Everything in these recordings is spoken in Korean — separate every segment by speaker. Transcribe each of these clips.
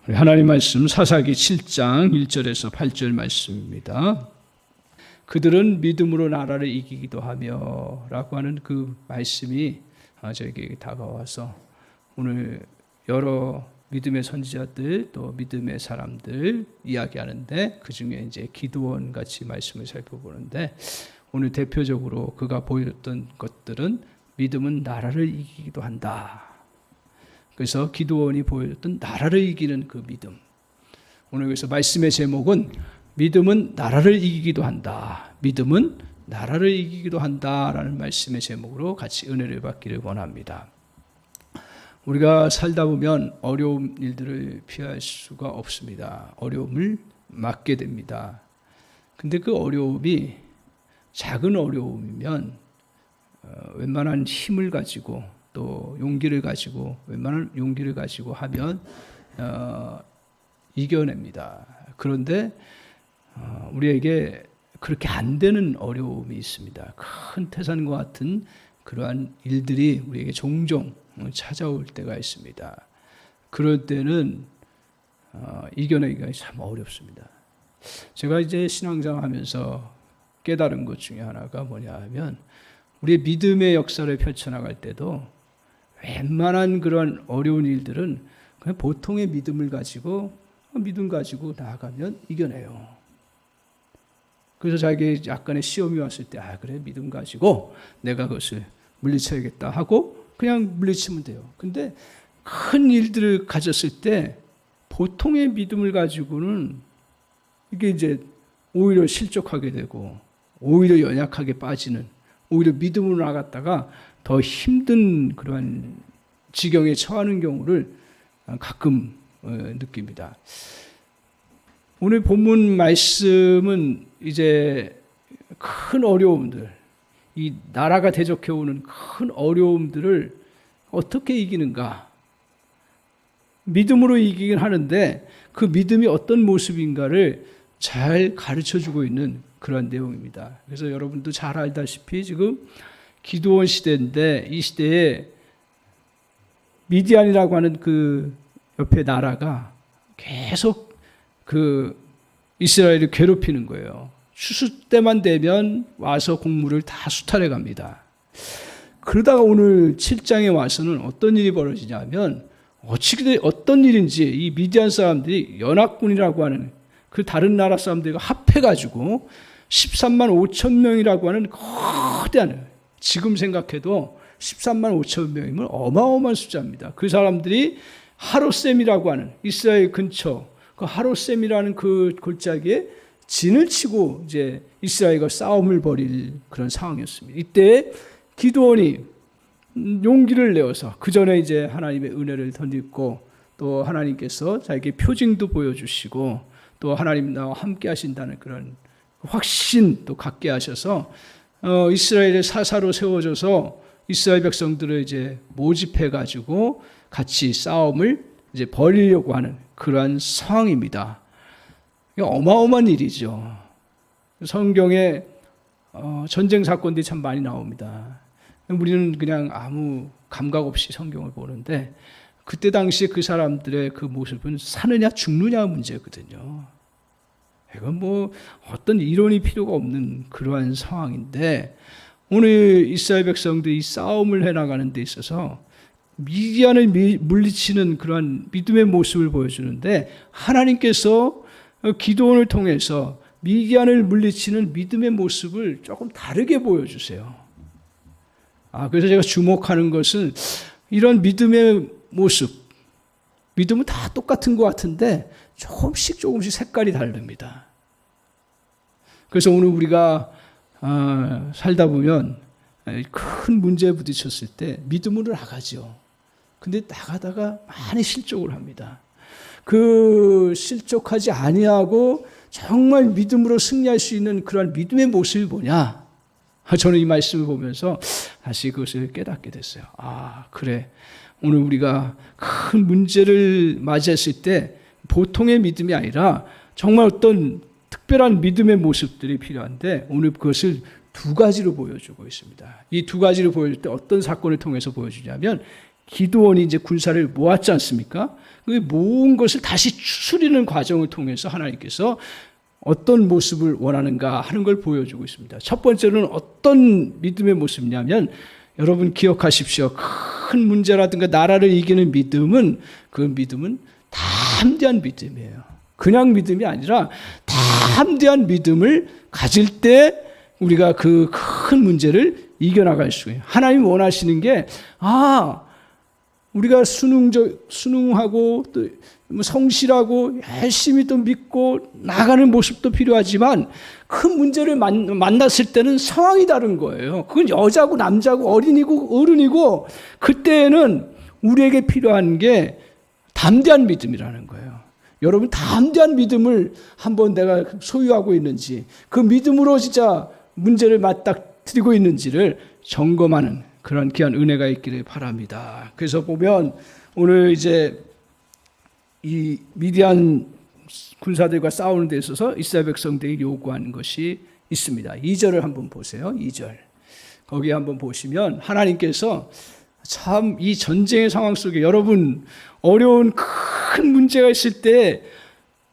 Speaker 1: 하나님 말씀 사사기 7장 1절에서 8절 말씀입니다. 그들은 믿음으로 나라를 이기기도 하며 라고 하는 그 말씀이 저에게 다가와서 오늘 여러 믿음의 선지자들 또 믿음의 사람들 이야기하는데 그 중에 이제 기드온 같이 말씀을 살펴보는데 오늘 대표적으로 그가 보였던 것들은 믿음은 나라를 이기기도 한다. 그래서 기드온이 보여줬던 나라를 이기는 그 믿음. 오늘 그래서 말씀의 제목은 믿음은 나라를 이기기도 한다. 믿음은 나라를 이기기도 한다라는 말씀의 제목으로 같이 은혜를 받기를 원합니다. 우리가 살다 보면 어려운 일들을 피할 수가 없습니다. 어려움을 맞게 됩니다. 근데 그 어려움이 작은 어려움이면 웬만한 힘을 가지고 또 용기를 가지고 웬만한 용기를 가지고 하면 이겨냅니다. 그런데 우리에게 그렇게 안 되는 어려움이 있습니다. 큰 태산과 같은 그러한 일들이 우리에게 종종 찾아올 때가 있습니다. 그럴 때는 이겨내기가 참 어렵습니다. 제가 이제 신앙생활 하면서 깨달은 것 중에 하나가 뭐냐 하면 우리의 믿음의 역사를 펼쳐나갈 때도 웬만한 그런 어려운 일들은 그냥 보통의 믿음을 가지고 믿음 가지고 나아가면 이겨내요. 그래서 자기 약간의 시험이 왔을 때 그래 믿음 가지고 내가 그것을 물리쳐야겠다 하고 그냥 물리치면 돼요. 근데 큰 일들을 가졌을 때 보통의 믿음을 가지고는 이게 이제 오히려 실족하게 되고 오히려 연약하게 빠지는 오히려 믿음으로 나갔다가 더 힘든 그러한 지경에 처하는 경우를 가끔 느낍니다. 오늘 본문 말씀은 이제 큰 어려움들, 이 나라가 대적해 오는 큰 어려움들을 어떻게 이기는가? 믿음으로 이기긴 하는데 그 믿음이 어떤 모습인가를 잘 가르쳐주고 있는 그런 내용입니다. 그래서 여러분도 잘 알다시피 지금 기드온 시대인데 이 시대에 미디안이라고 하는 그 옆에 나라가 계속 그 이스라엘을 괴롭히는 거예요. 추수 때만 되면 와서 곡물을 다 수탈해 갑니다. 그러다가 오늘 7장에 와서는 어떤 일이 벌어지냐면 어떤 일인지 이 미디안 사람들이 연합군이라고 하는 그 다른 나라 사람들과 합해가지고 13만 5천 명이라고 하는 거대한 지금 생각해도 13만 5천 명이면 어마어마한 숫자입니다. 그 사람들이 하롯셈이라고 하는 이스라엘 근처 그 하롯셈이라는 그 골짜기에 진을 치고 이제 이스라엘과 싸움을 벌일 그런 상황이었습니다. 이때 기드온이 용기를 내어서 그 전에 이제 하나님의 은혜를 덧입고 또 하나님께서 자기의 표징도 보여주시고 또 하나님 나와 함께 하신다는 그런 확신 또 갖게 하셔서 이스라엘의 사사로 세워져서 이스라엘 백성들을 이제 모집해 가지고 같이 싸움을 이제 벌이려고 하는 그러한 상황입니다. 어마어마한 일이죠. 성경에 전쟁 사건들이 참 많이 나옵니다. 우리는 그냥 아무 감각 없이 성경을 보는데 그때 당시에 그 사람들의 그 모습은 사느냐 죽느냐 문제거든요. 이건 뭐 어떤 이론이 필요가 없는 그러한 상황인데 오늘 이스라엘 백성들이 싸움을 해나가는 데 있어서 미디안을 물리치는 그러한 믿음의 모습을 보여주는데 하나님께서 기드온을 통해서 미디안을 물리치는 믿음의 모습을 조금 다르게 보여주세요. 그래서 제가 주목하는 것은 이런 믿음의 모습, 믿음은 다 똑같은 것 같은데 조금씩 색깔이 다릅니다. 그래서 오늘 우리가 살다 보면 큰 문제에 부딪혔을 때 믿음으로 나가죠. 근데 나가다가 많이 실족을 합니다. 그 실족하지 아니하고 정말 믿음으로 승리할 수 있는 그런 믿음의 모습이 뭐냐? 저는 이 말씀을 보면서 다시 그것을 깨닫게 됐어요. 그래. 오늘 우리가 큰 문제를 맞이했을 때 보통의 믿음이 아니라 정말 어떤 특별한 믿음의 모습들이 필요한데 오늘 그것을 두 가지로 보여주고 있습니다. 이 두 가지를 보여줄 때 어떤 사건을 통해서 보여주냐면 기드온이 이제 군사를 모았지 않습니까? 그 모은 것을 다시 추스리는 과정을 통해서 하나님께서 어떤 모습을 원하는가 하는 걸 보여주고 있습니다. 첫 번째는 어떤 믿음의 모습이냐면, 여러분 기억하십시오. 큰 문제라든가 나라를 이기는 믿음은, 그 믿음은 담대한 믿음이에요. 그냥 믿음이 아니라 담대한 믿음을 가질 때 우리가 그 큰 문제를 이겨나갈 수 있어요. 하나님 원하시는 게, 우리가 순응하고 또 성실하고 열심히 또 믿고 나가는 모습도 필요하지만, 큰 문제를 만났을 때는 상황이 다른 거예요. 그건 여자고 남자고 어린이고 어른이고, 그때는 우리에게 필요한 게 담대한 믿음이라는 거예요. 여러분, 담대한 믿음을 한번 내가 소유하고 있는지, 그 믿음으로 진짜 문제를 맞닥뜨리고 있는지를 점검하는 그런 귀한 은혜가 있기를 바랍니다. 그래서 보면 오늘 이제 이 미디안 군사들과 싸우는 데 있어서 이스라엘 백성들이 요구하는 것이 있습니다. 2절을 한번 보세요. 2절. 거기 한번 보시면 하나님께서 참 이 전쟁의 상황 속에, 여러분 어려운 큰 문제가 있을 때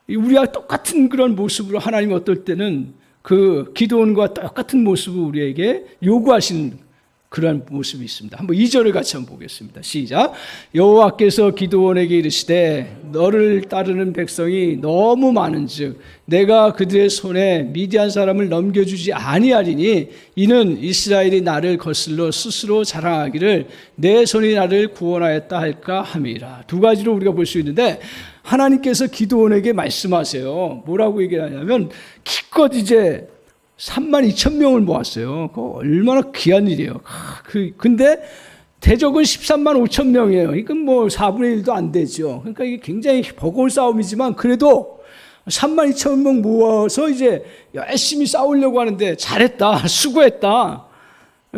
Speaker 1: 우리와 똑같은 그런 모습으로 하나님이 어떨 때는 그 기드온과 똑같은 모습을 우리에게 요구하시는 그런 모습이 있습니다. 한번 2절을 같이 한번 보겠습니다. 시작. 여호와께서 기드온에게 이르시되 너를 따르는 백성이 너무 많은즉 내가 그들의 손에 미디안 사람을 넘겨주지 아니하리니 이는 이스라엘이 나를 거슬러 스스로 자랑하기를 내 손이 나를 구원하였다 할까 함이라. 두 가지로 우리가 볼 수 있는데, 하나님께서 기드온에게 말씀하세요. 뭐라고 얘기하냐면, 기껏 이제 32,000명을 모았어요. 그거 얼마나 귀한 일이에요. 근데 대적은 13만 5천 명이에요. 이건 뭐 4분의 1도 안 되죠. 그러니까 이게 굉장히 버거운 싸움이지만, 그래도 32,000명 모아서 이제 열심히 싸우려고 하는데 잘했다, 수고했다.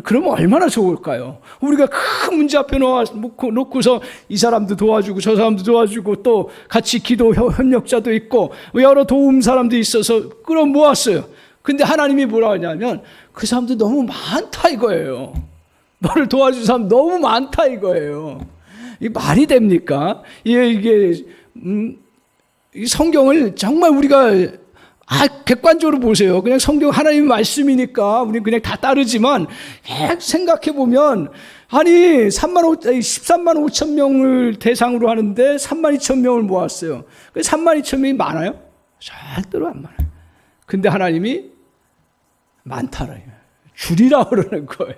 Speaker 1: 그러면 얼마나 좋을까요? 우리가 큰 문제 앞에 놓고서 이 사람도 도와주고 저 사람도 도와주고 또 같이 기도 협력자도 있고 여러 도움 사람도 있어서 끌어 모았어요. 근데 하나님이 뭐라 하냐면, 그 사람들 너무 많다 이거예요. 너를 도와줄 사람 너무 많다 이거예요. 이게 말이 됩니까? 이게 이 성경을 정말 우리가 객관적으로 보세요. 그냥 성경 하나님의 말씀이니까 우리는 그냥 다 따르지만, 생각해 보면, 아니 13만 5천 명을 대상으로 하는데 3만 2천 명을 모았어요. 3만 2천 명이 많아요? 절대로 안 많아요. 근데 하나님이 많다라, 줄이라 그러는 거예요.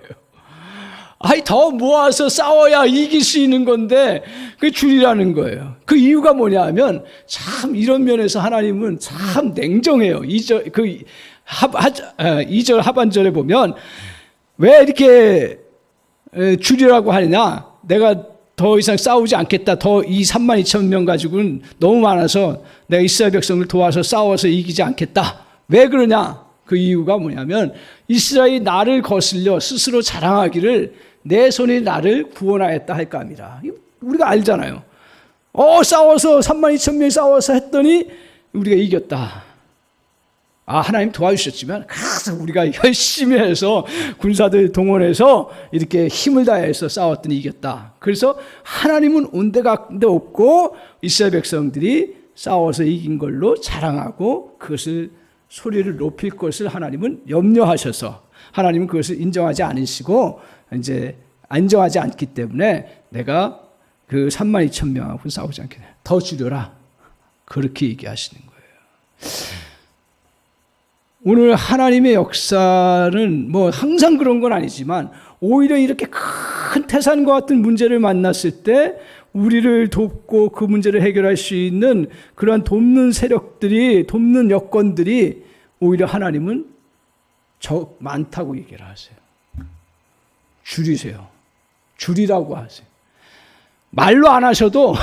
Speaker 1: 더 모아서 싸워야 이길 수 있는 건데 그 줄이라는 거예요. 그 이유가 뭐냐면, 참 이런 면에서 하나님은 참 냉정해요. 2절 하반절에 보면 왜 이렇게 줄이라고 하느냐, 내가 더 이상 싸우지 않겠다, 더 이 3만 2천 명 가지고는 너무 많아서 내가 이스라엘 백성을 도와서 싸워서 이기지 않겠다. 왜 그러냐? 그 이유가 뭐냐면, 이스라엘이 나를 거슬려 스스로 자랑하기를 내 손이 나를 구원하였다 할까 합니다. 우리가 알잖아요. 싸워서 3만 2천 명이 싸워서 했더니 우리가 이겼다. 하나님 도와주셨지만 우리가 열심히 해서 군사들 동원해서 이렇게 힘을 다해서 싸웠더니 이겼다. 그래서 하나님은 온데간데 없고 이스라엘 백성들이 싸워서 이긴 걸로 자랑하고 그것을 소리를 높일 것을 하나님은 염려하셔서, 하나님은 그것을 인정하지 않으시고 이제 안정하지 않기 때문에 내가 그 3만 2천 명하고 싸우지 않겠네, 더 줄여라, 그렇게 얘기하시는 거예요. 오늘 하나님의 역사는 뭐 항상 그런 건 아니지만, 오히려 이렇게 큰 태산과 같은 문제를 만났을 때 우리를 돕고 그 문제를 해결할 수 있는 그러한 돕는 세력들이, 돕는 여건들이 오히려 하나님은 많다고 얘기를 하세요. 줄이세요. 줄이라고 하세요. 말로 안 하셔도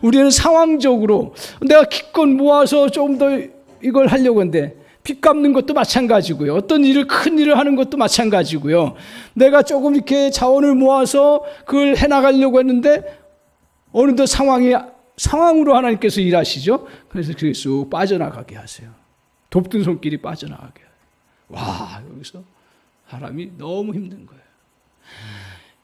Speaker 1: 우리는 상황적으로 내가 기껏 모아서 조금 더 이걸 하려고 하는데, 빚 갚는 것도 마찬가지고요. 어떤 큰 일을 하는 것도 마찬가지고요. 내가 조금 이렇게 자원을 모아서 그걸 해나가려고 했는데 어느덧 상황으로 하나님께서 일하시죠. 그래서 그게 쑥 빠져나가게 하세요. 돕던 손길이 빠져나가게. 와, 여기서 사람이 너무 힘든 거예요.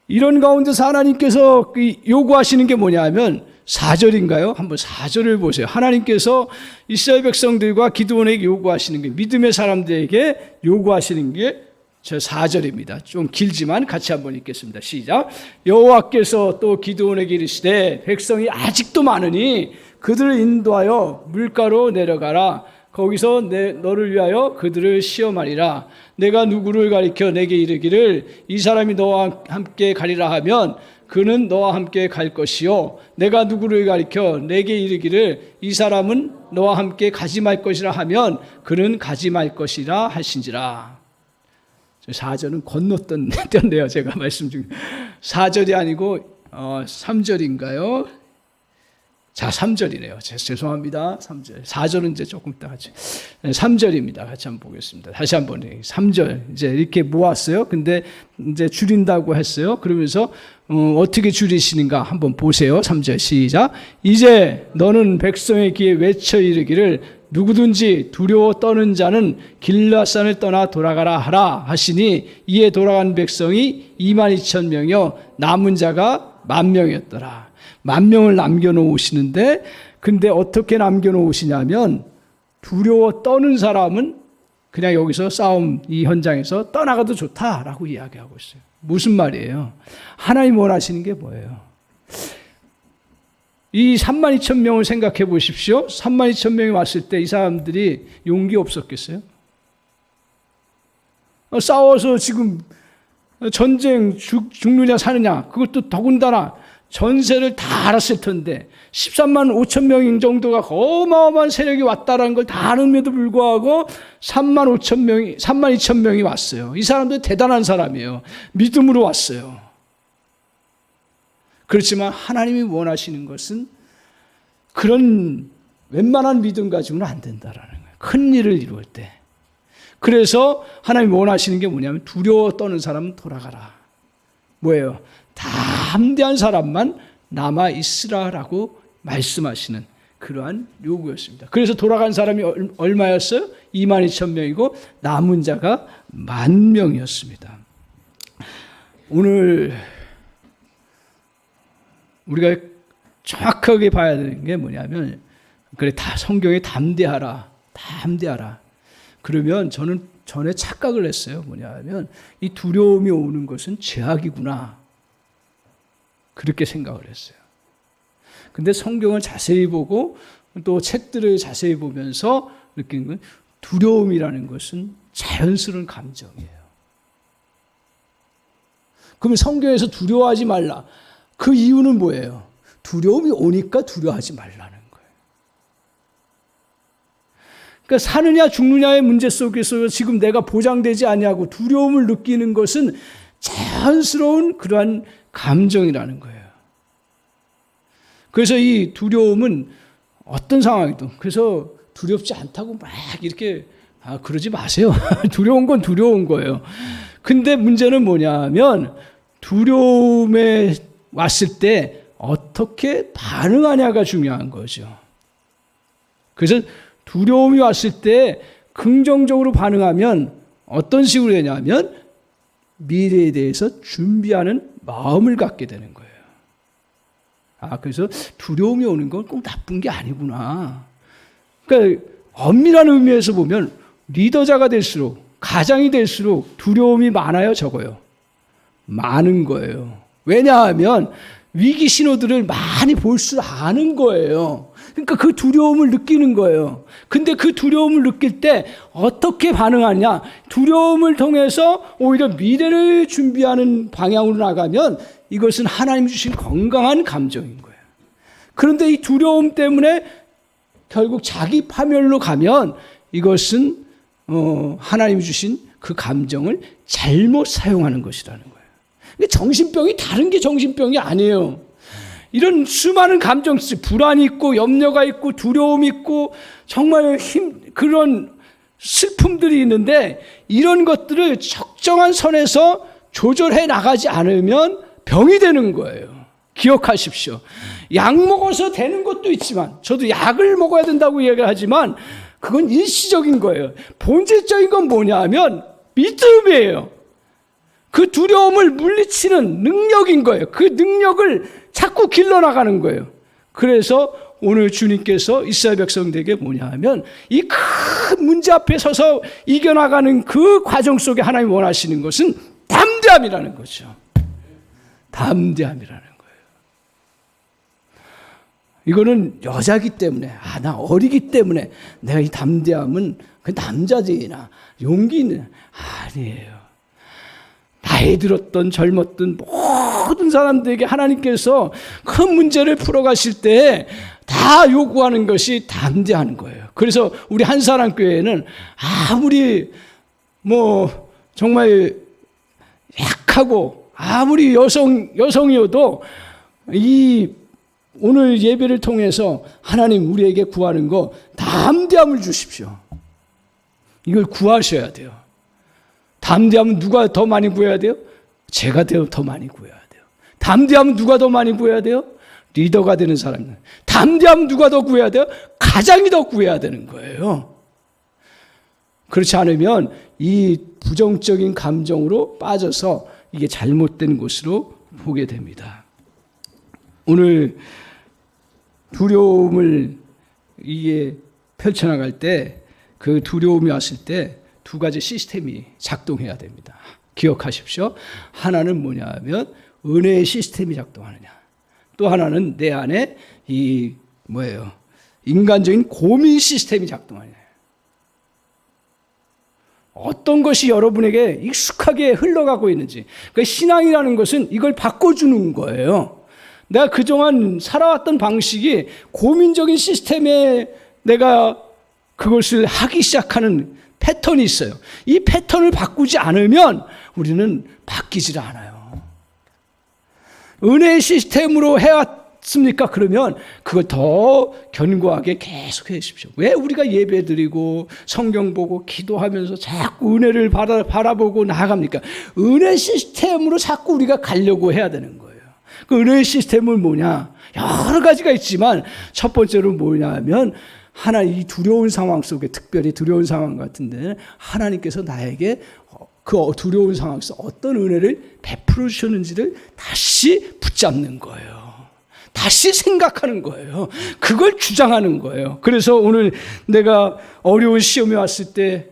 Speaker 1: 이런 가운데서 하나님께서 요구하시는 게 뭐냐면 4절인가요? 한번 4절을 보세요. 하나님께서 이스라엘 백성들과 기드온에게 요구하시는 게, 믿음의 사람들에게 요구하시는 게 저 4절입니다. 좀 길지만 같이 한번 읽겠습니다. 시작. 여호와께서 또 기드온에게 이르시되 백성이 아직도 많으니 그들을 인도하여 물가로 내려가라. 거기서 너를 위하여 그들을 시험하리라. 내가 누구를 가리켜 내게 이르기를 이 사람이 너와 함께 가리라 하면 그는 너와 함께 갈 것이요, 내가 누구를 가리켜 내게 이르기를 이 사람은 너와 함께 가지 말 것이라 하면 그는 가지 말 것이라 하신지라. 4절은 건넜던데요. 제가 말씀 중에 4절이 아니고 3절인가요? 자, 3절이네요. 죄송합니다. 3절. 4절은 이제 조금 이따 같이. 3절입니다. 같이 한번 보겠습니다. 다시 한번. 3절. 이제 이렇게 모았어요. 근데 이제 줄인다고 했어요. 그러면서 어떻게 줄이시는가 한번 보세요. 3절 시작. 이제 너는 백성의 귀에 외쳐 이르기를 누구든지 두려워 떠는 자는 길라산을 떠나 돌아가라 하라 하시니 이에 돌아간 백성이 22,000명이요 남은 자가 10,000명이었더라. 10,000명을 남겨놓으시는데, 근데 어떻게 남겨놓으시냐면 두려워 떠는 사람은 그냥 여기서 싸움 이 현장에서 떠나가도 좋다라고 이야기하고 있어요. 무슨 말이에요? 하나님 원하시는 게 뭐예요? 이 32,000명을 생각해 보십시오. 32,000명이 왔을 때 이 사람들이 용기 없었겠어요? 싸워서 지금 전쟁 죽느냐 사느냐, 그것도 더군다나 전세를 다 알았을 텐데 13만 5천 명 정도가 어마어마한 세력이 왔다라는 걸 다 아는데도 불구하고 3만 5천 명이 3만 2천 명이 왔어요. 이 사람들 대단한 사람이에요. 믿음으로 왔어요. 그렇지만 하나님이 원하시는 것은 그런 웬만한 믿음 가지고는 안 된다라는 거예요. 큰 일을 이루을 때. 그래서 하나님이 원하시는 게 뭐냐면 두려워 떠는 사람은 돌아가라. 뭐예요? 담대한 사람만 남아 있으라라고 말씀하시는 그러한 요구였습니다. 그래서 돌아간 사람이 얼마였어요? 22,000명이고 남은 자가 10,000명이었습니다. 오늘 우리가 정확하게 봐야 되는 게 뭐냐면, 그래, 다 성경에 담대하라. 그러면 저는 전에 착각을 했어요. 뭐냐면 이 두려움이 오는 것은 죄악이구나. 그렇게 생각을 했어요. 근데 성경을 자세히 보고 또 책들을 자세히 보면서 느끼는 건 두려움이라는 것은 자연스러운 감정이에요. 그러면 성경에서 두려워하지 말라. 그 이유는 뭐예요? 두려움이 오니까 두려워하지 말라는 거예요. 그러니까 사느냐 죽느냐의 문제 속에서 지금 내가 보장되지 않냐고 두려움을 느끼는 것은 자연스러운 그러한 감정이라는 거예요. 그래서 이 두려움은 어떤 상황이든, 그래서 두렵지 않다고 막 이렇게 그러지 마세요. 두려운 건 두려운 거예요. 근데 문제는 뭐냐면 두려움에 왔을 때 어떻게 반응하냐가 중요한 거죠. 그래서 두려움이 왔을 때 긍정적으로 반응하면 어떤 식으로 되냐면 미래에 대해서 준비하는 마음을 갖게 되는 거예요. 그래서 두려움이 오는 건 꼭 나쁜 게 아니구나. 그러니까 엄밀한 의미에서 보면 리더자가 될수록, 가장이 될수록 두려움이 많아요, 적어요? 많은 거예요. 왜냐하면 위기 신호들을 많이 볼 줄 아는 거예요. 그러니까 그 두려움을 느끼는 거예요. 근데 그 두려움을 느낄 때 어떻게 반응하냐? 두려움을 통해서 오히려 미래를 준비하는 방향으로 나가면 이것은 하나님 주신 건강한 감정인 거예요. 그런데 이 두려움 때문에 결국 자기 파멸로 가면 이것은 하나님이 주신 그 감정을 잘못 사용하는 것이라는 거예요. 정신병이 다른 게 정신병이 아니에요. 이런 수많은 감정, 불안이 있고 염려가 있고 두려움이 있고 정말 그런 슬픔들이 있는데 이런 것들을 적정한 선에서 조절해 나가지 않으면 병이 되는 거예요. 기억하십시오. 약 먹어서 되는 것도 있지만, 저도 약을 먹어야 된다고 이야기를 하지만 그건 일시적인 거예요. 본질적인 건 뭐냐 하면 믿음이에요. 그 두려움을 물리치는 능력인 거예요. 그 능력을 자꾸 길러나가는 거예요. 그래서 오늘 주님께서 이스라엘 백성들에게 뭐냐 하면 이 큰 문제 앞에 서서 이겨나가는 그 과정 속에 하나님 원하시는 것은 담대함이라는 거죠. 담대함이라는 거예요. 이거는 여자기 때문에, 나 어리기 때문에 내가 이 담대함은 그 남자들이나 용기 있는, 아니에요. 나이 들었던 젊었던 모든 사람들에게 하나님께서 큰 문제를 풀어가실 때 다 요구하는 것이 담대한 거예요. 그래서 우리 한사랑교회는 아무리 정말 약하고 아무리 여성이어도 이 오늘 예배를 통해서 하나님 우리에게 구하는 거 담대함을 주십시오. 이걸 구하셔야 돼요. 담대함은 누가 더 많이 구해야 돼요? 제가 더 많이 구해야 돼요. 담대함은 누가 더 많이 구해야 돼요? 리더가 되는 사람은. 담대함은 누가 더 구해야 돼요? 가장이 더 구해야 되는 거예요. 그렇지 않으면 이 부정적인 감정으로 빠져서 이게 잘못된 곳으로 보게 됩니다. 오늘 두려움을 이게 펼쳐나갈 때 그 두려움이 왔을 때 두 가지 시스템이 작동해야 됩니다. 기억하십시오. 하나는 뭐냐 하면 은혜의 시스템이 작동하느냐. 또 하나는 내 안에 인간적인 고민 시스템이 작동하느냐. 어떤 것이 여러분에게 익숙하게 흘러가고 있는지. 그러니까 신앙이라는 것은 이걸 바꿔주는 거예요. 내가 그동안 살아왔던 방식이 고민적인 시스템에 내가 그것을 하기 시작하는 패턴이 있어요. 이 패턴을 바꾸지 않으면 우리는 바뀌질 않아요. 은혜의 시스템으로 해왔습니까? 그러면 그걸 더 견고하게 계속해 주십시오. 왜 우리가 예배 드리고 성경 보고 기도하면서 자꾸 은혜를 바라보고 나아갑니까? 은혜 시스템으로 자꾸 우리가 가려고 해야 되는 거예요. 그 은혜의 시스템은 뭐냐? 여러 가지가 있지만 첫 번째로 뭐냐 하면 이 두려운 상황 속에, 특별히 두려운 상황 같은데 하나님께서 나에게 그 두려운 상황에서 어떤 은혜를 베풀어 주셨는지를 다시 붙잡는 거예요. 다시 생각하는 거예요. 그걸 주장하는 거예요. 그래서 오늘 내가 어려운 시험이 왔을 때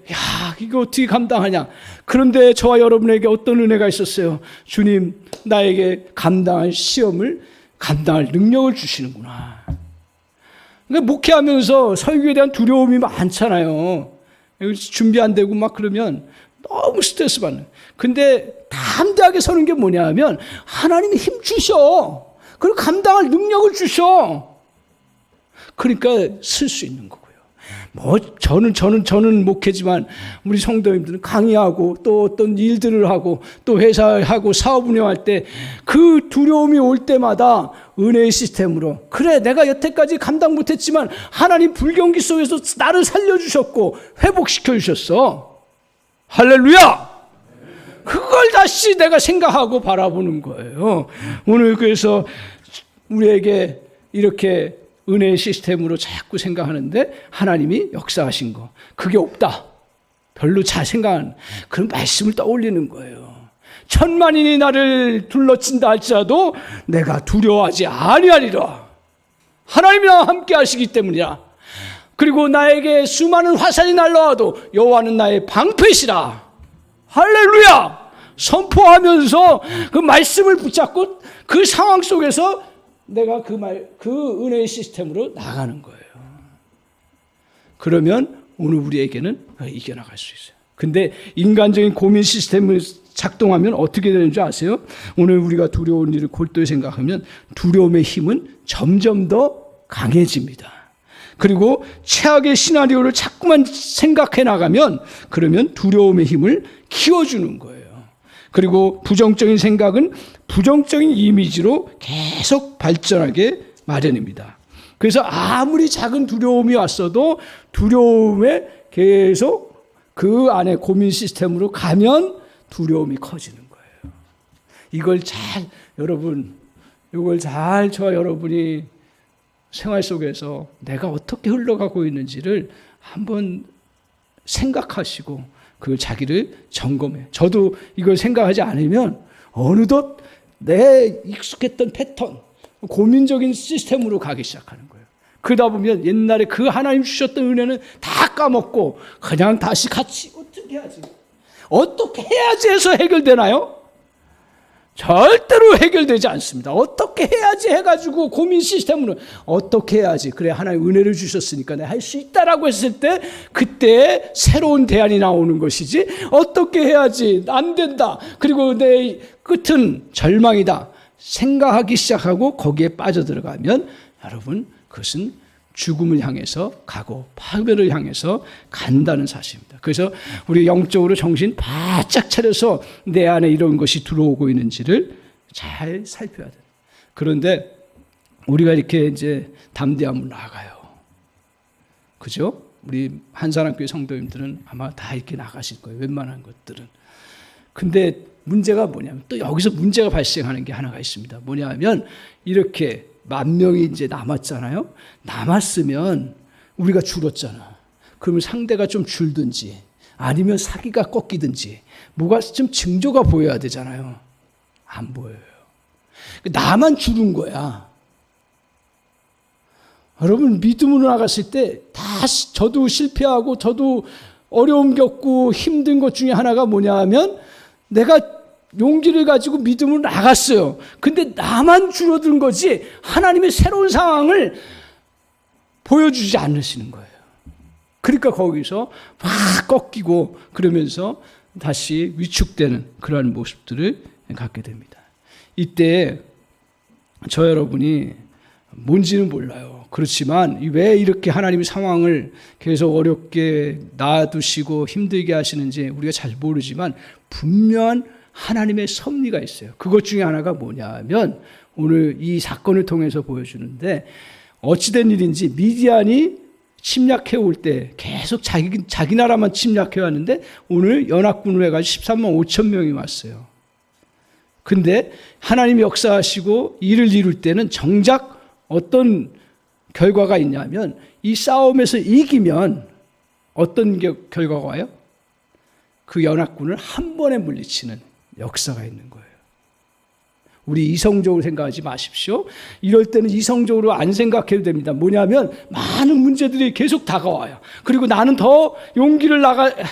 Speaker 1: 이거 어떻게 감당하냐. 그런데 저와 여러분에게 어떤 은혜가 있었어요. 주님, 나에게 감당할 시험을 감당할 능력을 주시는구나. 그러니까 목회하면서 설교에 대한 두려움이 많잖아요. 준비 안 되고 막 그러면 너무 스트레스 받는. 근데 담대하게 서는 게 뭐냐 하면 하나님이 힘 주셔. 그리고 감당할 능력을 주셔. 그러니까 쓸 수 있는 거고요. 저는 목회지만 우리 성도님들은 강의하고 또 어떤 일들을 하고 또 회사하고 사업 운영할 때 그 두려움이 올 때마다 은혜의 시스템으로 그래 내가 여태까지 감당 못했지만 하나님 불경기 속에서 나를 살려주셨고 회복시켜 주셨어. 할렐루야. 그걸 다시 내가 생각하고 바라보는 거예요. 오늘 그래서 우리에게 이렇게 은혜의 시스템으로 자꾸 생각하는데 하나님이 역사하신 거 그게 없다. 별로 잘 생각하는 그런 말씀을 떠올리는 거예요. 천만인이 나를 둘러친다 할지라도 내가 두려워하지 아니하리라. 하나님이 나와 함께 하시기 때문이라. 그리고 나에게 수많은 화살이 날라와도 여호와는 나의 방패시라. 할렐루야. 선포하면서 그 말씀을 붙잡고 그 상황 속에서 내가 그 은혜의 시스템으로 나가는 거예요. 그러면 오늘 우리에게는 이겨나갈 수 있어요. 근데 인간적인 고민 시스템을 작동하면 어떻게 되는 줄 아세요? 오늘 우리가 두려운 일을 골똘히 생각하면 두려움의 힘은 점점 더 강해집니다. 그리고 최악의 시나리오를 자꾸만 생각해 나가면 그러면 두려움의 힘을 키워주는 거예요. 그리고 부정적인 생각은 부정적인 이미지로 계속 발전하게 마련입니다. 그래서 아무리 작은 두려움이 왔어도 두려움에 계속 그 안에 고민 시스템으로 가면 두려움이 커지는 거예요. 이걸 저와 여러분이 생활 속에서 내가 어떻게 흘러가고 있는지를 한번 생각하시고 그 자기를 점검해. 저도 이걸 생각하지 않으면 어느덧 내 익숙했던 패턴, 고민적인 시스템으로 가기 시작하는 거예요. 그러다 보면 옛날에 그 하나님 주셨던 은혜는 다 까먹고 그냥 다시 같이 어떻게 해야지 해서 해결되나요? 절대로 해결되지 않습니다. 어떻게 해야지 해가지고 고민 시스템으로 어떻게 해야지 그래 하나님 은혜를 주셨으니까 내가 할 수 있다라고 했을 때 그때 새로운 대안이 나오는 것이지 어떻게 해야지 안 된다 그리고 내 끝은 절망이다 생각하기 시작하고 거기에 빠져들어가면 여러분 그것은 죽음을 향해서 가고 파멸을 향해서 간다는 사실입니다. 그래서 우리 영적으로 정신 바짝 차려서 내 안에 이런 것이 들어오고 있는지를 잘 살펴야 돼요. 그런데 우리가 이렇게 이제 담대함으로 나가요. 그죠? 우리 한사람교회 성도님들은 아마 다 이렇게 나가실 거예요. 웬만한 것들은. 근데 문제가 뭐냐면 또 여기서 문제가 발생하는 게 하나가 있습니다. 뭐냐면 이렇게 10,000명이 이제 남았잖아요. 남았으면 우리가 줄었잖아. 그러면 상대가 좀 줄든지 아니면 사기가 꺾이든지 뭐가 좀 징조가 보여야 되잖아요. 안 보여요. 나만 줄은 거야. 여러분 믿음으로 나갔을 때 다 저도 실패하고 저도 어려움 겪고 힘든 것 중에 하나가 뭐냐 하면 내가 용기를 가지고 믿음으로 나갔어요. 근데 나만 줄어든 거지 하나님의 새로운 상황을 보여주지 않으시는 거예요. 그러니까 거기서 막 꺾이고 그러면서 다시 위축되는 그러한 모습들을 갖게 됩니다. 이때 저 여러분이 뭔지는 몰라요. 그렇지만 왜 이렇게 하나님의 상황을 계속 어렵게 놔두시고 힘들게 하시는지 우리가 잘 모르지만 분명한 하나님의 섭리가 있어요. 그것 중에 하나가 뭐냐면 오늘 이 사건을 통해서 보여주는데 어찌된 일인지 미디안이 침략해 올 때 계속 자기 나라만 침략해 왔는데 오늘 연합군으로 해가지고 13만 5천 명이 왔어요. 근데 하나님이 역사하시고 일을 이룰 때는 정작 어떤 결과가 있냐면 이 싸움에서 이기면 어떤 결과가 와요? 그 연합군을 한 번에 물리치는 역사가 있는 거예요. 우리 이성적으로 생각하지 마십시오. 이럴 때는 이성적으로 안 생각해도 됩니다. 뭐냐면 많은 문제들이 계속 다가와요. 그리고 나는 더 용기를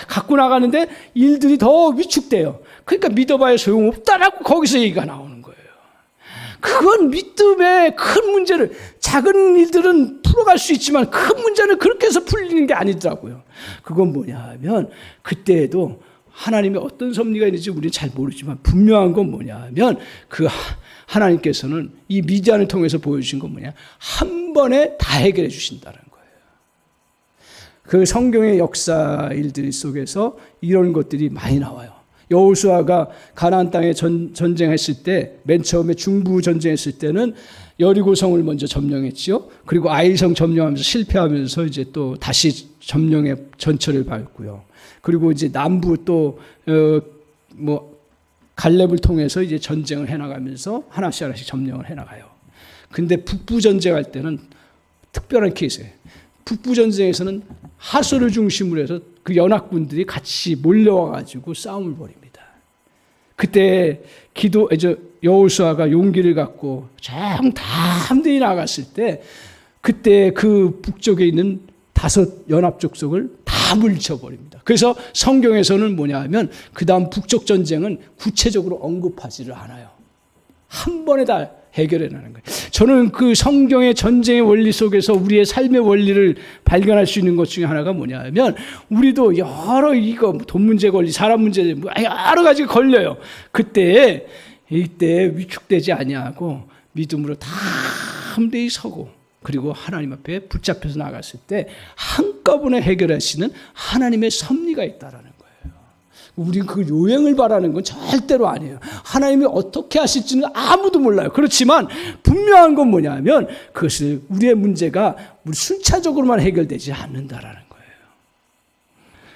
Speaker 1: 갖고 나가는데 일들이 더 위축돼요. 그러니까 믿어봐야 소용없다라고 거기서 얘기가 나오는 거예요. 그건 믿음의 큰 문제를 작은 일들은 풀어갈 수 있지만 큰 문제는 그렇게 해서 풀리는 게 아니더라고요. 그건 뭐냐 하면 그때에도 하나님의 어떤 섭리가 있는지 우리는 잘 모르지만 분명한 건 뭐냐 하면 그 하나님께서는 이 미디안을 통해서 보여주신 건 뭐냐 한 번에 다 해결해 주신다는 거예요. 그 성경의 역사 일들 속에서 이런 것들이 많이 나와요. 여호수아가 가나안 땅에 전쟁했을 때 맨 처음에 중부 전쟁했을 때는 여리고성을 먼저 점령했지요. 그리고 아이성 점령하면서 실패하면서 이제 또 다시 점령의 전철을 밟고요. 그리고 이제 남부 또 갈렙을 통해서 이제 전쟁을 해나가면서 하나씩 점령을 해나가요. 근데 북부 전쟁할 때는 특별한 케이스예요. 북부 전쟁에서는 하소를 중심으로 해서 그 연합군들이 같이 몰려와가지고 싸움을 벌입니다. 그때 여호수아가 용기를 갖고 담대히 나갔을 때 그때 그 북쪽에 있는 5 연합 족속을 다 물리쳐버립니다. 그래서 성경에서는 뭐냐 하면 그 다음 북쪽 전쟁은 구체적으로 언급하지를 않아요. 한 번에 다 해결해내는 거예요. 저는 그 성경의 전쟁의 원리 속에서 우리의 삶의 원리를 발견할 수 있는 것 중에 하나가 뭐냐 하면 우리도 여러 돈 문제 걸리, 사람 문제 여러 가지 걸려요. 이때 위축되지 아니하고 믿음으로 담대히 서고 그리고 하나님 앞에 붙잡혀서 나갔을 때 한꺼번에 해결하시는 하나님의 섭리가 있다라는 거예요. 우리는 그 요행을 바라는 건 절대로 아니에요. 하나님이 어떻게 하실지는 아무도 몰라요. 그렇지만 분명한 건 뭐냐면 그것을 우리의 문제가 순차적으로만 해결되지 않는다라는 거예요.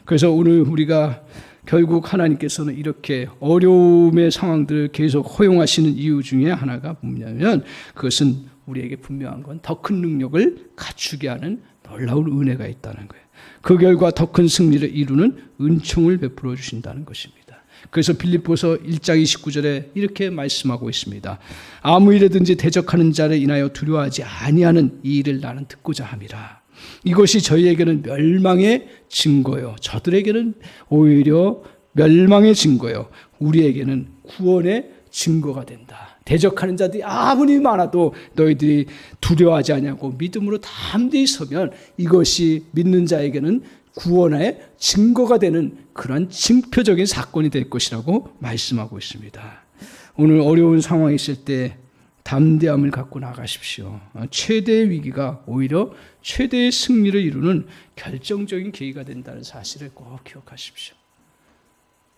Speaker 1: 그래서 오늘 우리가 결국 하나님께서는 이렇게 어려움의 상황들을 계속 허용하시는 이유 중에 하나가 뭐냐면 그것은 우리에게 분명한 건 더 큰 능력을 갖추게 하는 놀라운 은혜가 있다는 거예요. 그 결과 더 큰 승리를 이루는 은총을 베풀어 주신다는 것입니다. 그래서 빌립보서 1장 29절에 이렇게 말씀하고 있습니다. 아무 일에든지 대적하는 자를 인하여 두려워하지 아니하는 이 일을 나는 듣고자 함이라. 이것이 저희에게는 멸망의 증거요, 저들에게는 오히려 멸망의 증거요, 우리에게는 구원의 증거가 된다. 대적하는 자들이 아무리 많아도 너희들이 두려워하지 않냐고 믿음으로 담대히 서면 이것이 믿는 자에게는 구원의 증거가 되는 그런 징표적인 사건이 될 것이라고 말씀하고 있습니다. 오늘 어려운 상황이 있을 때 담대함을 갖고 나가십시오. 최대의 위기가 오히려 최대의 승리를 이루는 결정적인 계기가 된다는 사실을 꼭 기억하십시오.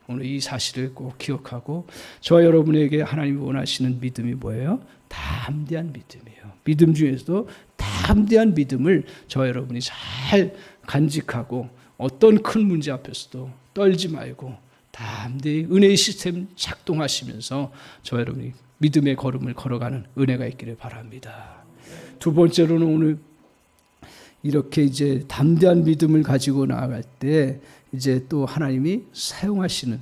Speaker 1: 오늘 이 사실을 꼭 기억하고 저와 여러분에게 하나님이 원하시는 믿음이 뭐예요? 담대한 믿음이에요. 믿음 중에서도 담대한 믿음을 저와 여러분이 잘 간직하고 어떤 큰 문제 앞에서도 떨지 말고 담대히 은혜의 시스템 작동하시면서 저와 여러분이 믿음의 걸음을 걸어가는 은혜가 있기를 바랍니다. 두 번째로는 오늘 이렇게 이제 담대한 믿음을 가지고 나아갈 때 이제 또 하나님이 사용하시는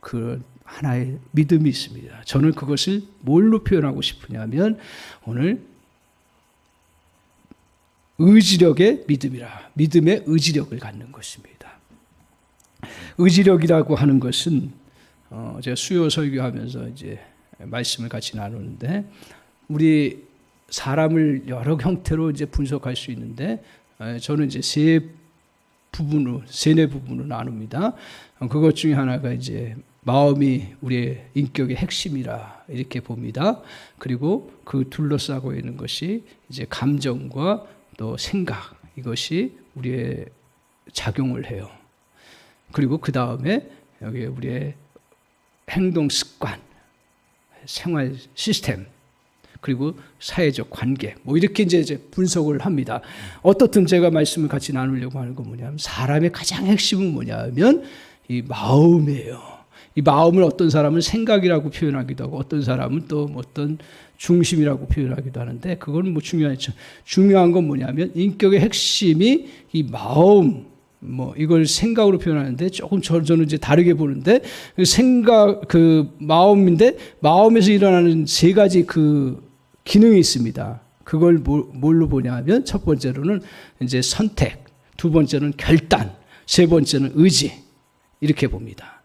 Speaker 1: 그 하나의 믿음이 있습니다. 저는 그것을 뭘로 표현하고 싶으냐면 오늘 의지력의 믿음이라, 믿음의 의지력을 갖는 것입니다. 의지력이라고 하는 것은 제가 수요 설교하면서 이제 말씀을 같이 나누는데 우리 사람을 여러 형태로 이제 분석할 수 있는데 저는 이제 세네 부분으로 나눕니다. 그것 중에 하나가 이제 마음이 우리의 인격의 핵심이라 이렇게 봅니다. 그리고 그 둘러싸고 있는 것이 이제 감정과 또 생각, 이것이 우리의 작용을 해요. 그리고 그 다음에 여기 우리의 행동 습관, 생활 시스템, 그리고 사회적 관계, 뭐 이렇게 이제 분석을 합니다. 어떻든 제가 말씀을 같이 나누려고 하는 건 뭐냐면 사람의 가장 핵심은 뭐냐면 이 마음이에요. 이 마음을 어떤 사람은 생각이라고 표현하기도 하고 어떤 사람은 또 어떤 중심이라고 표현하기도 하는데 그건 뭐 중요하죠. 중요한 건 뭐냐면 인격의 핵심이 이 마음, 뭐 이걸 생각으로 표현하는데 조금 저는 이제 다르게 보는데 생각, 그 마음인데 마음에서 일어나는 세 가지 그 기능이 있습니다. 그걸 뭘로 보냐면 첫 번째로는 이제 선택, 두 번째는 결단, 세 번째는 의지, 이렇게 봅니다.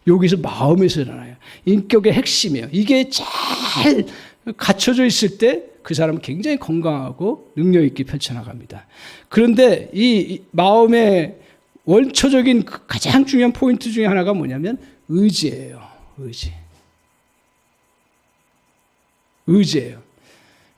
Speaker 1: 여기서 마음에서 일어나요. 인격의 핵심이에요. 이게 잘 갖춰져 있을 때 그 사람은 굉장히 건강하고 능력 있게 펼쳐나갑니다. 그런데 이 마음의 원초적인 가장 중요한 포인트 중에 하나가 뭐냐면 의지예요. 의지예요.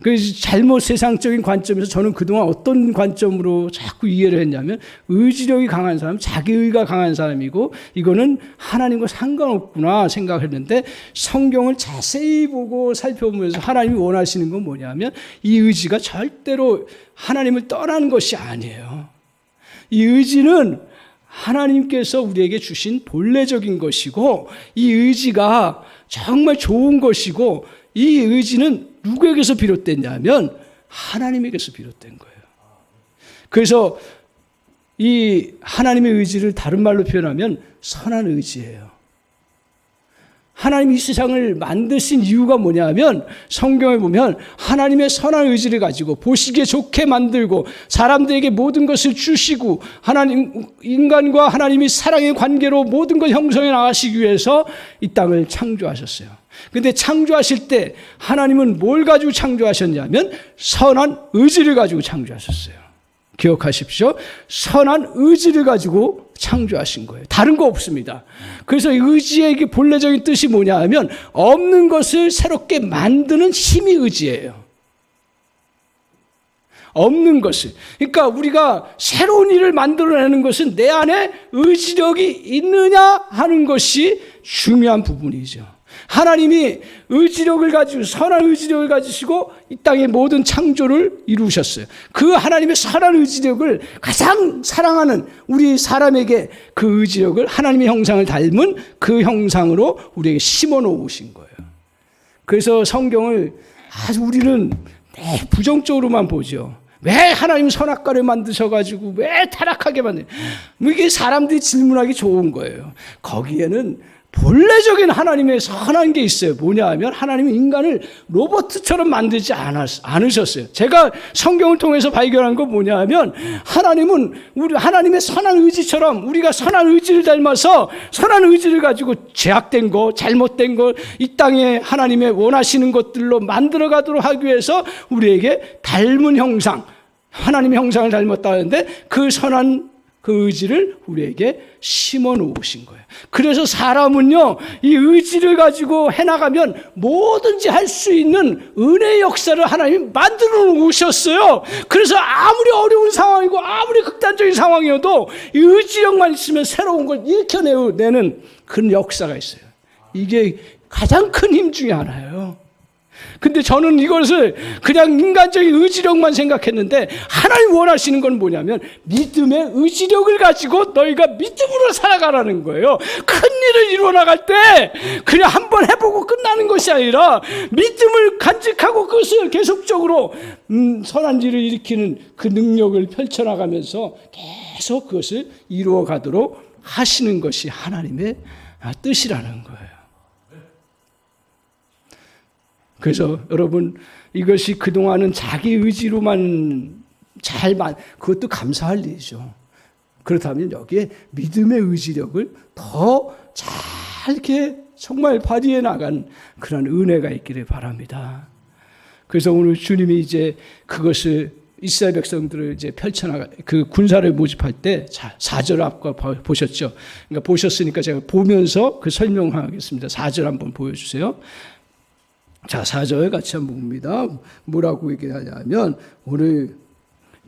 Speaker 1: 그래서 잘못 세상적인 관점에서 저는 그동안 어떤 관점으로 자꾸 이해를 했냐면 의지력이 강한 사람, 자기의가 강한 사람이고 이거는 하나님과 상관없구나 생각했는데 성경을 자세히 보고 살펴보면서 하나님이 원하시는 건 뭐냐면 이 의지가 절대로 하나님을 떠나는 것이 아니에요. 이 의지는 하나님께서 우리에게 주신 본래적인 것이고 이 의지가 정말 좋은 것이고 이 의지는 누구에게서 비롯됐냐면 하나님에게서 비롯된 거예요. 그래서 이 하나님의 의지를 다른 말로 표현하면 선한 의지예요. 하나님이 이 세상을 만드신 이유가 뭐냐면 성경에 보면 하나님의 선한 의지를 가지고 보시기에 좋게 만들고 사람들에게 모든 것을 주시고 하나님, 인간과 하나님이 사랑의 관계로 모든 걸 형성해 나가시기 위해서 이 땅을 창조하셨어요. 근데 창조하실 때 하나님은 뭘 가지고 창조하셨냐면 선한 의지를 가지고 창조하셨어요. 기억하십시오. 선한 의지를 가지고 창조하신 거예요. 다른 거 없습니다. 그래서 의지의 본래적인 뜻이 뭐냐 하면 없는 것을 새롭게 만드는 힘이 의지예요. 없는 것을. 그러니까 우리가 새로운 일을 만들어내는 것은 내 안에 의지력이 있느냐 하는 것이 중요한 부분이죠. 하나님이 의지력을 가지고 선한 의지력을 가지시고 이 땅의 모든 창조를 이루셨어요. 그 하나님의 선한 의지력을 가장 사랑하는 우리 사람에게 그 의지력을 하나님의 형상을 닮은 그 형상으로 우리에게 심어 놓으신 거예요. 그래서 성경을 아주 우리는 부정적으로만 보죠. 왜 하나님 선악과를 만드셔가지고 왜 타락하게 만드냐. 이게 사람들이 질문하기 좋은 거예요. 거기에는 본래적인 하나님의 선한 게 있어요. 뭐냐 하면 하나님은 인간을 로봇처럼 만들지 않으셨어요. 제가 성경을 통해서 발견한 건 뭐냐 하면 하나님은 하나님의 선한 의지처럼 우리가 선한 의지를 닮아서 선한 의지를 가지고 죄악된 거, 잘못된 거, 이 땅에 하나님의 원하시는 것들로 만들어 가도록 하기 위해서 우리에게 닮은 형상, 하나님의 형상을 닮았다는데 그 선한 그 의지를 우리에게 심어 놓으신 거예요. 그래서 사람은요, 이 의지를 가지고 해나가면 뭐든지 할 수 있는 은혜의 역사를 하나님이 만들어 놓으셨어요. 그래서 아무리 어려운 상황이고 아무리 극단적인 상황이어도 이 의지력만 있으면 새로운 걸 일으켜내는 그런 역사가 있어요. 이게 가장 큰 힘 중에 하나예요. 근데 저는 이것을 그냥 인간적인 의지력만 생각했는데 하나님 원하시는 건 뭐냐면 믿음의 의지력을 가지고 너희가 믿음으로 살아가라는 거예요. 큰 일을 이루어 나갈 때 그냥 한번 해보고 끝나는 것이 아니라 믿음을 간직하고 그것을 계속적으로 선한 일을 일으키는 그 능력을 펼쳐나가면서 계속 그것을 이루어 가도록 하시는 것이 하나님의 뜻이라는 거예요. 그래서 여러분, 이것이 그동안은 자기 의지로만 그것도 감사할 일이죠. 그렇다면 여기에 믿음의 의지력을 더 잘 이렇게 정말 발휘해 나간 그런 은혜가 있기를 바랍니다. 그래서 오늘 주님이 이제 그것을 이스라엘 백성들을 이제 펼쳐나가 그 군사를 모집할 때 4절 앞과 보셨죠. 그러니까 보셨으니까 제가 보면서 그 설명하겠습니다. 4절 한번 보여주세요. 자, 4절 같이 한번 봅니다. 뭐라고 얘기하냐면 오늘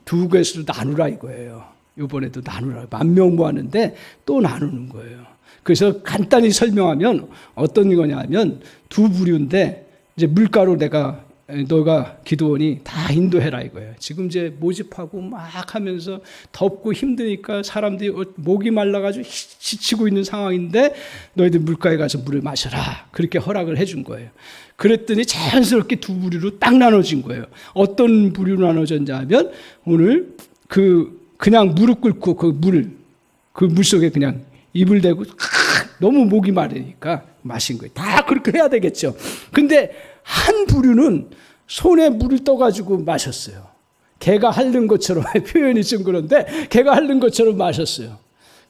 Speaker 1: 두 개수로 나누라 이거예요. 이번에도 나누라. 10,000명 모았는데 또 나누는 거예요. 그래서 간단히 설명하면 어떤 거냐면 두 부류인데 이제 물가로 너가 기드온이 다 인도해라 이거예요. 지금 이제 모집하고 막 하면서 덥고 힘드니까 사람들이 목이 말라가지고 지치고 있는 상황인데 너희들 물가에 가서 물을 마셔라. 그렇게 허락을 해준 거예요. 그랬더니 자연스럽게 두 부류로 딱 나눠진 거예요. 어떤 부류로 나눠졌냐 하면 오늘 그냥 무릎 꿇고 그 물속에 그냥 입을 대고 너무 목이 마르니까 마신 거예요. 다 그렇게 해야 되겠죠. 근데 한 부류는 손에 물을 떠가지고 마셨어요. 개가 핥는 것처럼 표현이 좀 그런데 개가 핥는 것처럼 마셨어요.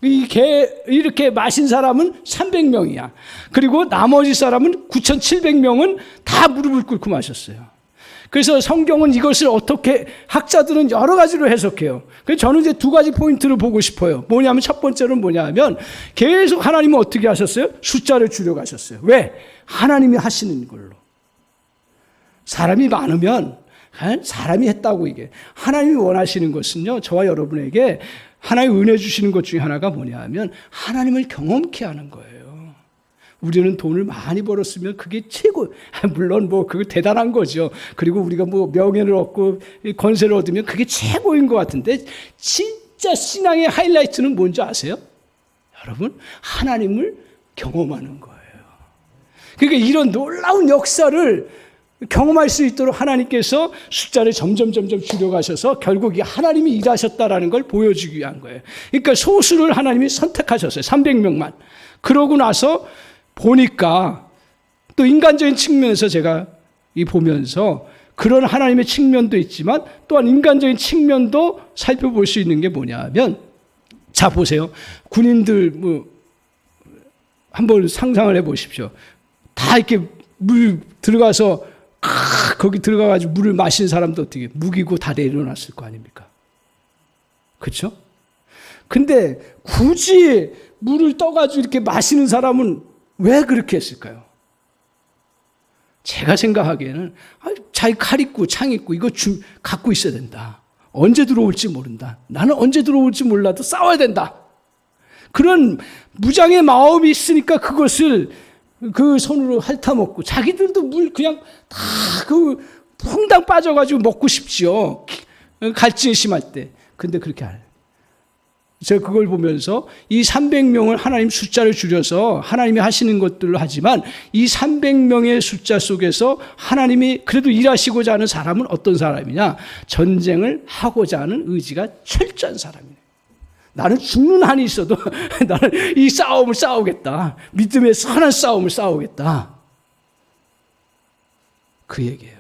Speaker 1: 이렇게 마신 사람은 300명이야. 그리고 나머지 사람은 9,700명은 다 무릎을 꿇고 마셨어요. 그래서 성경은 이것을 어떻게 학자들은 여러 가지로 해석해요. 그래서 저는 이제 두 가지 포인트를 보고 싶어요. 뭐냐면 첫 번째는 뭐냐면 계속 하나님은 어떻게 하셨어요? 숫자를 줄여가셨어요. 왜? 하나님이 하시는 걸로. 사람이 많으면 사람이 했다고 이게. 하나님이 원하시는 것은요, 저와 여러분에게 하나님 은혜 주시는 것 중에 하나가 뭐냐 하면 하나님을 경험케 하는 거예요. 우리는 돈을 많이 벌었으면 그게 최고. 물론 그거 대단한 거죠. 그리고 우리가 명예를 얻고 권세를 얻으면 그게 최고인 것 같은데 진짜 신앙의 하이라이트는 뭔지 아세요? 여러분, 하나님을 경험하는 거예요. 그러니까 이런 놀라운 역사를 경험할 수 있도록 하나님께서 숫자를 점점 줄여가셔서 결국 이 하나님이 일하셨다라는 걸 보여주기 위한 거예요. 그러니까 소수를 하나님이 선택하셨어요. 300명만. 그러고 나서 보니까 또 인간적인 측면에서 제가 보면서 그런 하나님의 측면도 있지만 또한 인간적인 측면도 살펴볼 수 있는 게 뭐냐면, 자 보세요. 군인들 한번 상상을 해보십시오. 다 이렇게 물 들어가서 거기 들어가가지고 물을 마신 사람도 어떻게 무기고 다 내려놨을 거 아닙니까? 그렇죠? 근데 굳이 물을 떠가지고 이렇게 마시는 사람은 왜 그렇게 했을까요? 제가 생각하기에는 자기 칼 있고 창 있고 이거 갖고 있어야 된다. 언제 들어올지 모른다. 나는 언제 들어올지 몰라도 싸워야 된다. 그런 무장의 마음이 있으니까 그것을 그 손으로 핥아먹고 자기들도 물 그냥 다 퐁당 빠져가지고 먹고 싶지요. 갈증이 심할 때. 근데 그렇게 안 해요. 제가 그걸 보면서 이 300명을 하나님 숫자를 줄여서 하나님이 하시는 것들로 하지만 이 300명의 숫자 속에서 하나님이 그래도 일하시고자 하는 사람은 어떤 사람이냐? 전쟁을 하고자 하는 의지가 철저한 사람이에요. 나는 죽는 한이 있어도 나는 이 싸움을 싸우겠다. 믿음의 선한 싸움을 싸우겠다. 그 얘기예요.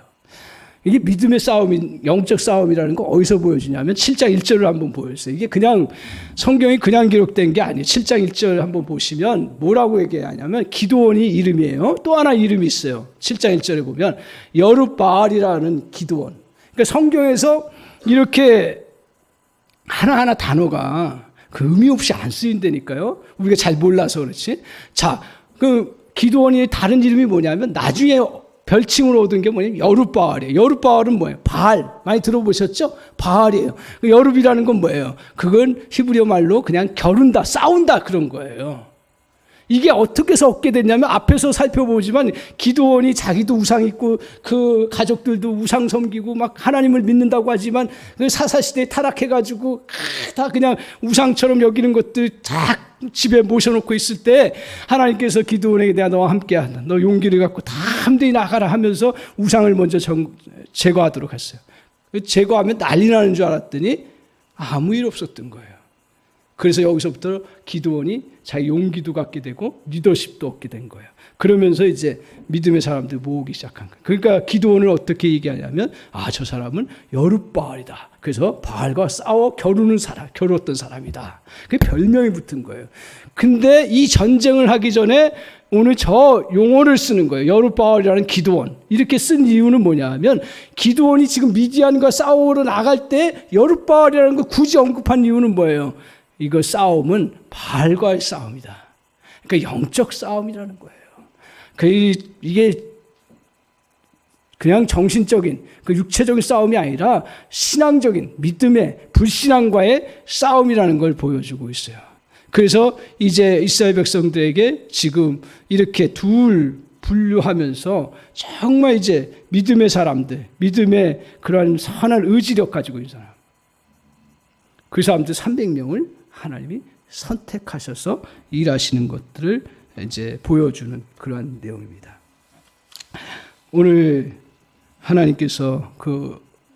Speaker 1: 이게 믿음의 싸움인, 영적 싸움이라는 거 어디서 보여주냐면 7장 1절을 한번 보여주세요. 이게 그냥 성경이 그냥 기록된 게 아니에요. 7장 1절 한번 보시면 뭐라고 얘기하냐면 기드온이 이름이에요. 또 하나 이름이 있어요. 7장 1절에 보면 여룻바알이라는 기드온. 그러니까 성경에서 이렇게 하나하나 단어가 그 의미 없이 안 쓰인다니까요. 우리가 잘 몰라서 그렇지. 자, 그 기드온이 다른 이름이 뭐냐면 나중에 별칭으로 얻은 게 뭐냐면 여룻바알이에요. 여룻바알은 뭐예요? 바알. 많이 들어보셨죠? 바알이에요. 여룻이라는 건 뭐예요? 그건 히브리어 말로 그냥 겨룬다, 싸운다 그런 거예요. 이게 어떻게 해서 얻게 됐냐면 앞에서 살펴보지만 기드온이 자기도 우상 있고 그 가족들도 우상 섬기고 막 하나님을 믿는다고 하지만 그 사사시대에 타락해가지고 다 그냥 우상처럼 여기는 것들 다 집에 모셔놓고 있을 때 하나님께서 기드온에게 내가 너와 함께한다. 너 용기를 갖고 다 함대히 나가라 하면서 우상을 먼저 제거하도록 했어요. 제거하면 난리 나는 줄 알았더니 아무 일 없었던 거예요. 그래서 여기서부터 기드온이 자기 용기도 갖게 되고 리더십도 얻게 된 거예요. 그러면서 이제 믿음의 사람들 모으기 시작한 거예요. 그러니까 기드온을 어떻게 얘기하냐면 저 사람은 여룻바알이다. 그래서 바알과 싸워 겨루었던 사람이다. 그게 별명이 붙은 거예요. 근데 이 전쟁을 하기 전에 오늘 저 용어를 쓰는 거예요. 여룻바알이라는 기드온. 이렇게 쓴 이유는 뭐냐면 기드온이 지금 미디안과 싸우러 나갈 때 여룻바알이라는 거 굳이 언급한 이유는 뭐예요? 이거 싸움은 바알과의 싸움이다. 그러니까 영적 싸움이라는 거예요. 이게 그냥 정신적인 그 육체적인 싸움이 아니라 신앙적인 믿음의 불신앙과의 싸움이라는 걸 보여주고 있어요. 그래서 이제 이스라엘 백성들에게 지금 이렇게 둘 분류하면서 정말 이제 믿음의 사람들, 믿음의 그러한 선한 의지력 가지고 있는 사람, 그 사람들 300명을 하나님이 선택하셔서 일하시는 것들을 이제 보여주는 그러한 내용입니다. 오늘 하나님께서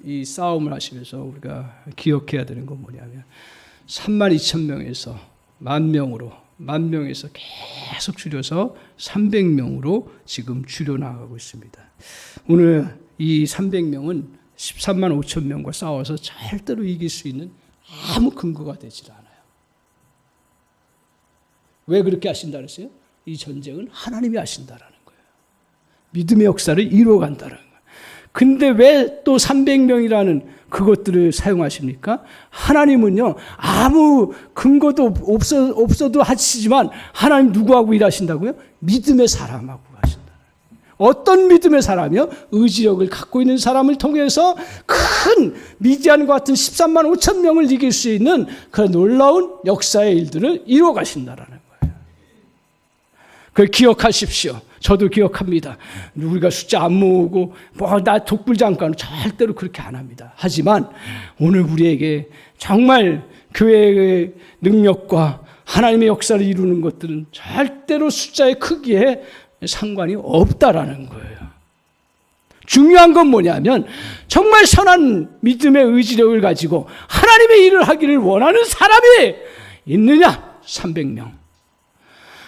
Speaker 1: 이 싸움을 하시면서 우리가 기억해야 되는 건 뭐냐면 32,000명에서 10,000명에서 계속 줄여서 300명으로 지금 줄여나가고 있습니다. 오늘 이 300명은 135,000명과 싸워서 절대로 이길 수 있는 아무 근거가 되질 않아요. 왜 그렇게 하신다 그랬어요? 이 전쟁은 하나님이 하신다라는 거예요. 믿음의 역사를 이루어간다는 거예요. 근데 왜 또 300명이라는 그것들을 사용하십니까? 하나님은요, 아무 근거도 없어도 하시지만 하나님 누구하고 일하신다고요? 믿음의 사람하고 하신다. 어떤 믿음의 사람이요? 의지력을 갖고 있는 사람을 통해서 큰 미디안과 같은 13만 5천 명을 이길 수 있는 그런 놀라운 역사의 일들을 이루어 가신다라는 거예요. 그걸 기억하십시오. 저도 기억합니다. 우리가 숫자 안 모으고 나 독불장관은 절대로 그렇게 안 합니다. 하지만 오늘 우리에게 정말 교회의 능력과 하나님의 역사를 이루는 것들은 절대로 숫자의 크기에 상관이 없다라는 거예요. 중요한 건 뭐냐면 정말 선한 믿음의 의지력을 가지고 하나님의 일을 하기를 원하는 사람이 있느냐? 300명.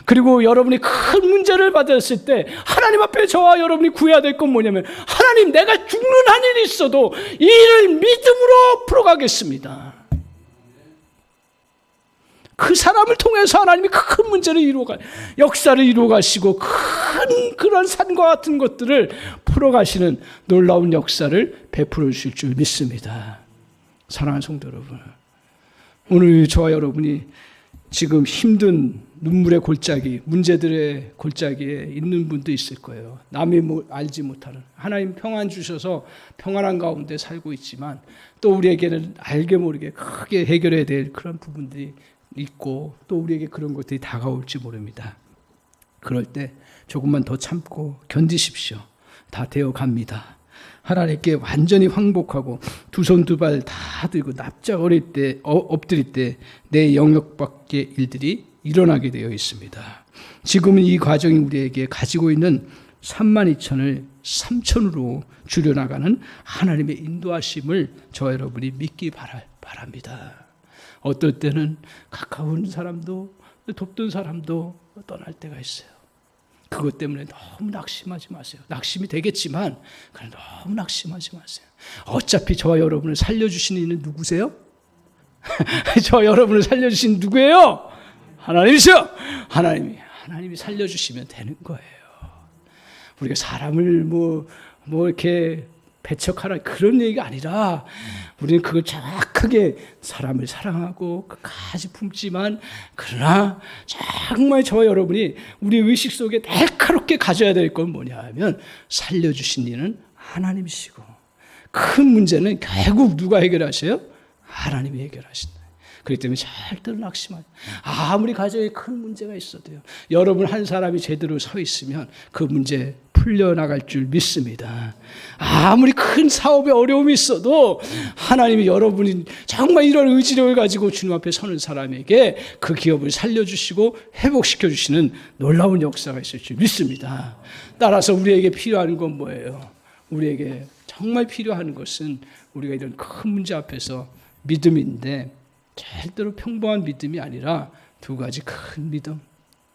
Speaker 1: 그리고 여러분이 큰 문제를 받았을 때 하나님 앞에 저와 여러분이 구해야 될 건 뭐냐면 하나님, 내가 죽는 한 일이 있어도 이 일을 믿음으로 풀어가겠습니다. 그 사람을 통해서 하나님이 큰 문제를 역사를 이루어가시고 큰 그런 산과 같은 것들을 풀어가시는 놀라운 역사를 베풀어 주실 줄 믿습니다. 사랑하는 성도 여러분, 오늘 저와 여러분이 지금 힘든 눈물의 골짜기, 문제들의 골짜기에 있는 분도 있을 거예요. 남이 알지 못하는, 하나님 평안 주셔서 평안한 가운데 살고 있지만 또 우리에게는 알게 모르게 크게 해결해야 될 그런 부분들이 있고 또 우리에게 그런 것들이 다가올지 모릅니다. 그럴 때 조금만 더 참고 견디십시오. 다 되어 갑니다. 하나님께 완전히 항복하고 두 손 두 발 다 들고 납작거릴 때 엎드릴 때 내 영역 밖의 일들이 일어나게 되어 있습니다. 지금은 이 과정이 우리에게 가지고 있는 32,000을 3,000으로 줄여나가는 하나님의 인도하심을 저 여러분이 믿기 바랍니다. 어떨 때는 가까운 사람도 돕던 사람도 떠날 때가 있어요. 그것 때문에 너무 낙심하지 마세요. 낙심이 되겠지만 너무 낙심하지 마세요. 어차피 저와 여러분을 살려주시는 이는 누구세요? 저 여러분을 살려주신 누구예요? 하나님이세요. 하나님이 살려주시면 되는 거예요. 우리가 사람을 뭐 이렇게 배척하라 그런 얘기가 아니라 우리는 그걸 정확하게 사람을 사랑하고 끝까지 품지만 그러나 정말 저와 여러분이 우리 의식 속에 날카롭게 가져야 될 건 뭐냐 하면 살려주신 이는 하나님이시고 큰 문제는 결국 누가 해결하세요? 하나님이 해결하신다. 그렇기 때문에 절대로 낙심하지 아무리 가정에 큰 문제가 있어도요. 여러분 한 사람이 제대로 서 있으면 그 문제 풀려나갈 줄 믿습니다. 아무리 큰 사업에 어려움이 있어도 하나님이 여러분이 정말 이런 의지력을 가지고 주님 앞에 서는 사람에게 그 기업을 살려주시고 회복시켜주시는 놀라운 역사가 있을 줄 믿습니다. 따라서 우리에게 필요한 건 뭐예요? 우리에게 정말 필요한 것은 우리가 이런 큰 문제 앞에서 믿음인데 절대로 평범한 믿음이 아니라 두 가지 큰 믿음.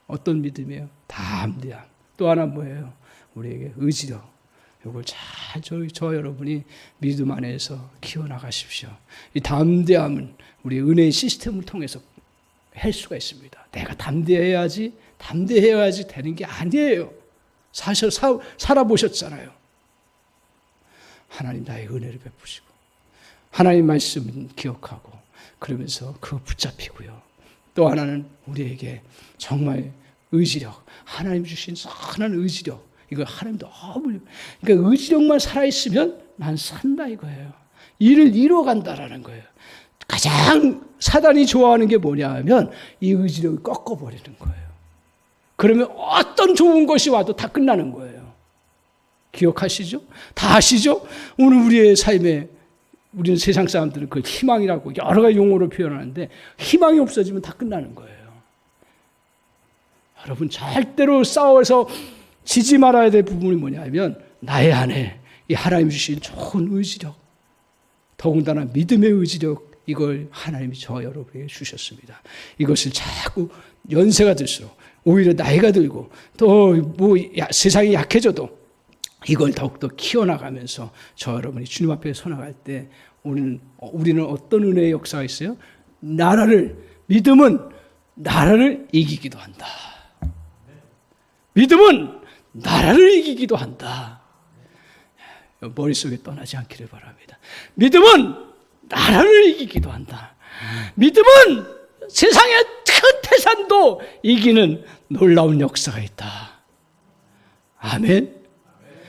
Speaker 1: 어떤 믿음이에요? 담대함. 또 하나 뭐예요? 우리에게 의지력. 이걸 잘 저 여러분이 믿음 안에서 키워나가십시오. 이 담대함은 우리 은혜의 시스템을 통해서 할 수가 있습니다. 내가 담대해야지 되는 게 아니에요. 사실 살아보셨잖아요. 하나님 나의 은혜를 베푸시고 하나님 말씀 기억하고 그러면서 그거 붙잡히고요. 또 하나는 우리에게 정말 의지력, 하나님 주신 선한 의지력, 이거 하나님 너무, 그러니까 의지력만 살아있으면 난 산다 이거예요. 일을 이뤄간다라는 거예요. 가장 사단이 좋아하는 게 뭐냐 하면 이 의지력을 꺾어버리는 거예요. 그러면 어떤 좋은 것이 와도 다 끝나는 거예요. 기억하시죠? 다 아시죠? 오늘 우리의 삶에 우리는 세상 사람들은 그걸 희망이라고 여러 가지 용어로 표현하는데 희망이 없어지면 다 끝나는 거예요. 여러분 절대로 싸워서 지지 말아야 될 부분이 뭐냐면 나의 안에 이 하나님 주신 좋은 의지력, 더군다나 믿음의 의지력, 이걸 하나님이 저 여러분에게 주셨습니다. 이것을 자꾸 연세가 들수록 오히려 나이가 들고 또 세상이 약해져도 이걸 더욱더 키워나가면서 저 여러분이 주님 앞에 서나갈 때 우리는 어떤 은혜의 역사가 있어요? 믿음은 나라를 이기기도 한다. 믿음은 나라를 이기기도 한다. 머릿속에 떠나지 않기를 바랍니다. 믿음은 나라를 이기기도 한다. 믿음은 세상의 큰 태산도 이기는 놀라운 역사가 있다. 아멘.